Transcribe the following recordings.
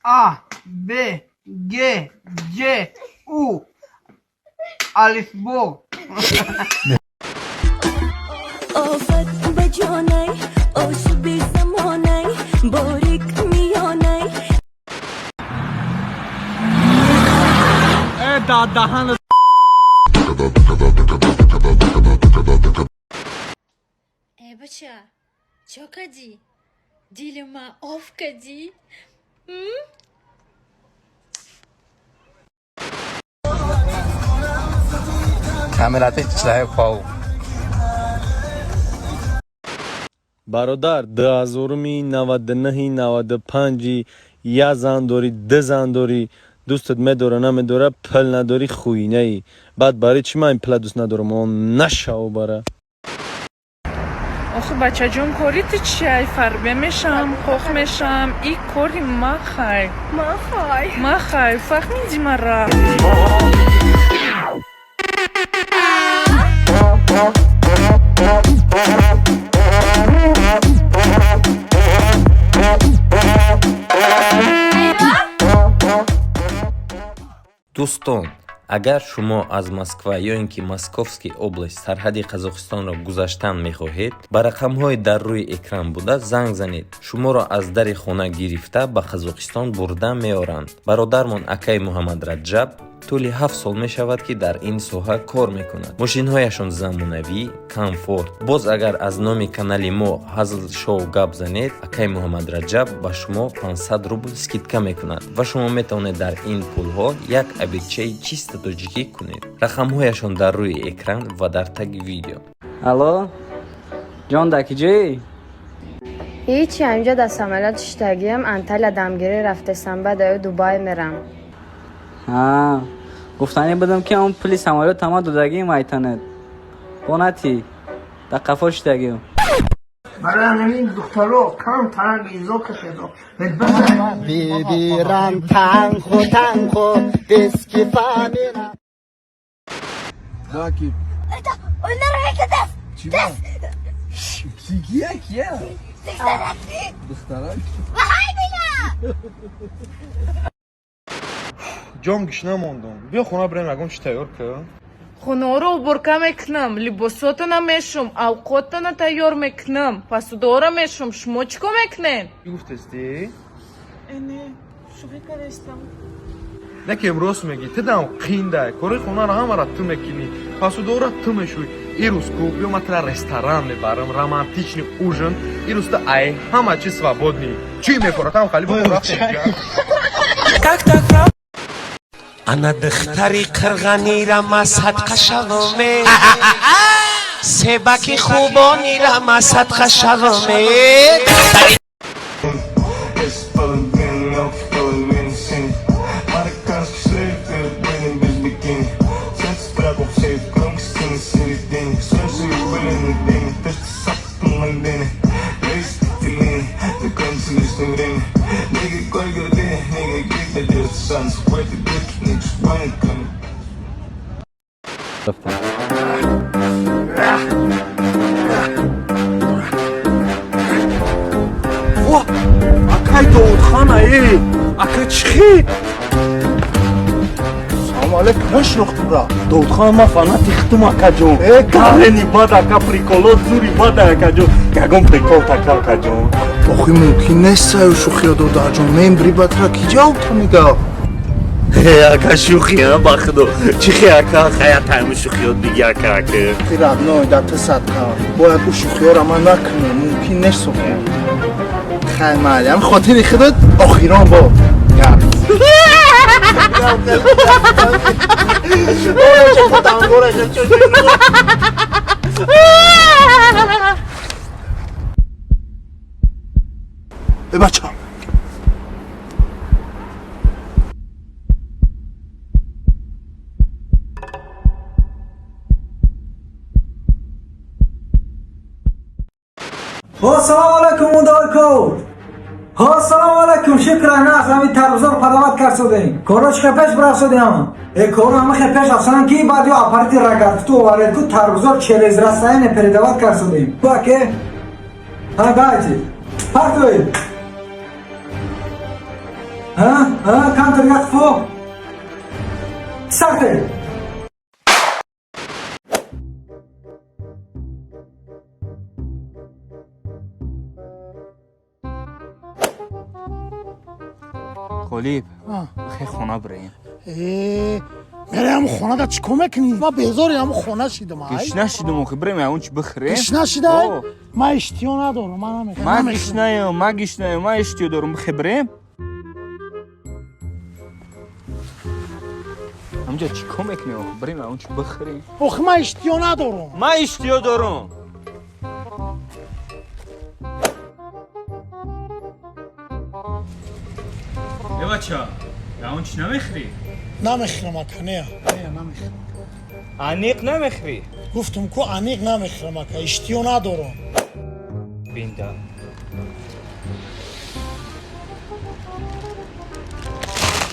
A B G C U Alif Bo. آفت به جانای آش بی زمانای باریک میانای ای بچه چه کردی؟ دل ما آف کردی؟ Kameratı çay pau. برادر 2099 یه زن داری 2 زن داری دوستت میداره نمیداره پل نداری خوینه ای بعد برای چی من این پل دوست ندارم اون نشاو بره آخه بچه جون کاری تو چیه فربه میشم خوخ میشم ای کاری مخای فهمیدی مرا дӯстон агар шумо аз москва ё ин ки московский област сарҳади қазоқистонро гузаштан мехоҳед ба рақамҳои дар рӯи экран буда занг занед шуморо аз дари хона гирифта ба қазоқистон бурда меоранд бародармон акаи муҳаммад раҷаб тӯли 7 сол мешавад ки дар ин соҳа кор мекунад мошинҳояшон замонавӣ комфорт боз агар аз номи канали мо ҳазл шоу гап занед акаи муҳаммад раҷаб ба шумо 500 рубл скидка мекунад ва шумо метавонед дар ин пулҳо як обедчаи чиста тоҷикӣ кунед рақамҳояшон дар рӯи экран ва дар таги видео алло ҷон дакиҷоӣ هیچی اینجا در سمالات شتگیم انتل دمگیری رفتستم بعد او دوبای میرم گفتنی بدم که اون پلی سمالات تمام دودگی مایتانت بونتی در قفا شتگیم برای همین دخترها کم تنگ ایزا کشیدم بیبیرم تنخو دسکی فامیرم Daqui. اونرا که دست Kiekiye? Dıştarak. وهای بینا جام گیش نماندم بیا خونه بریم اگم چی تیار که خونه رو برکه میکنم لباساتو میشم اوقاتو تیار میکنم پسودارا میشم شما چیکار میکنین؟ چی گفتستی؟ اینه شوخی کردستم نکه امروز میگی تدام قینده کاری خونه رو همه را تو میکنی پسودارا تو میشوی ایروز کپیو متر رستوران میبرم رومانتیچنی اوژن ایروز تا ای همه چی свободný چی میخوره там خالی بخورا انا دختری قرغانی را صدقه شومه سبکی خوبانی را صدقه شومه Akay Davudxana ey. Akay çıxı. Salam aleykum. Hoş noqtum ra. Davudxana ma fanat ixtim akajon. Gareni bada ka prikolo zuri bada akajon. Gagom prikol taka akajon. آخی ممکن نیست سایو شوخی دو در جان ممبری بطرا کی جاوب تا میگه اکا شوخی هم بخدو چی خیلی اکا خیلی تایم شوخی ها دیگه اکا اکا خیرد نوی در تصدقه باید او شوخی ها را من نکنه ممکن نیست سوخی خیلی مالی هم خاطری خودت آخیران با بچه السلام علیکم مدارکو السلام علیکم شکر نه همین تربزار خدمت کرد سودیم کارش خپش برا سودیم کار همه خپش افسان کی بعد اپارتی راگرد تو وارد کو تربزار 40 راسای نه پردوات کرد سودیم باکه ها گایتی پارتوی כאן תרגע כפו. סרטה. خلیب خیلی خونه بریم میره همون خونه دا چی کمکنی؟ ما بیزاری همون خونه شیدم گیش نشیدم آخه بریم اون چی بخوریم گیش نشیده؟ من اشتیو ندارم من نمیخوام من گیش نیم من اشتیو دارم بخی بریم همونجا چی کمکنی آخه بریم اون چی بخوریم آخه من اشتیو ندارم من اشتیو دارم ای بچه اون چی نمیخوری؟ نمیخورم اکا نه نمیخورم انیق نمیخوری؟ گفتم که انیق نمیخورم اکا اشتیو ندارم بینده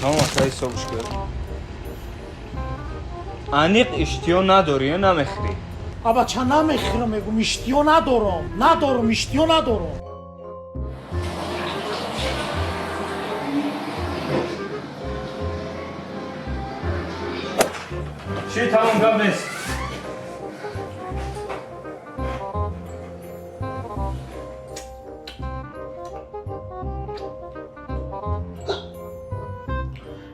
تمام اکا حسابش کرد انیق اشتیو نداری یا نمیخوری؟ ابا چه نمیخورم میگم اشتیو ندارم اشتیو ندارم چی تمام گم نیست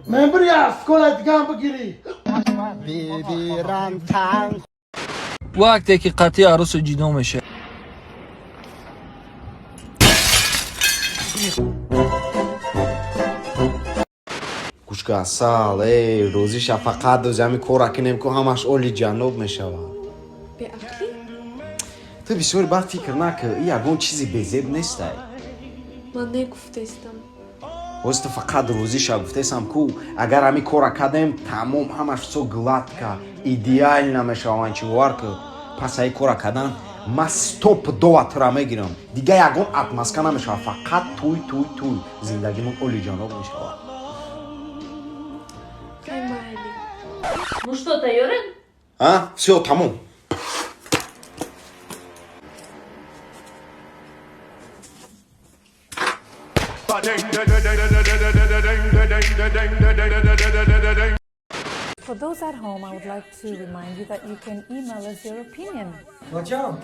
من بری از کل دیگه هم بگیری وقتی که قطعی عروس جدا میشه گوشگاه سال ای روزی شفقت و زمین کورکی که همش اولی جنوب میشود به عقلی؟ تو بسیاری باید فکر نکن این یکون چیزی بزیب نیست من نگفتستم واسه فقط روزی شب گفتم کو اگر همی کورا کردیم تمام همش سو گلات که ایدئال نمیشوند چی وار که پس ای کورا کردن ما ستوپ دو اترا میگیرم دیگه یکون اتماسکا نمیشود فقط توی زندگیمون اولی جنوب میشود Ну что, Тайорен? Все, tamam. For those at home, I would like to remind you that you can email us your opinion. بچه‌ها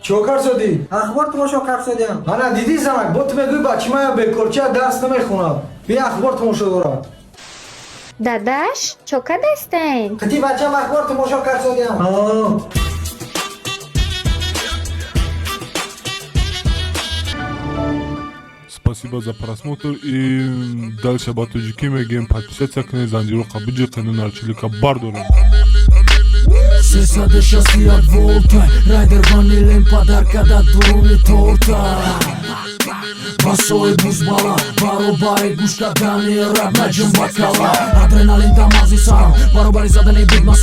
چوکر شدی اخبار تماشا کردم انا دیدی زنگ بوت میگوی بچه ما به کلچه درس نمیخونم بیا اخبار تماشا دارم داداش چوکا دستین خطی بچه هم اخبار تماشا کردم Спасибо за просмотр и дальше батуджики мегем подписаться к Незандиру Кабиджи канал Чилика Бардора. Сесаде шасти от волта Райдер ванилен подарка да дуруни торта Басоe бузбала Баробаи гушка дани раб наджим бакала Адреналин тамази сарам Баробари задане бигмас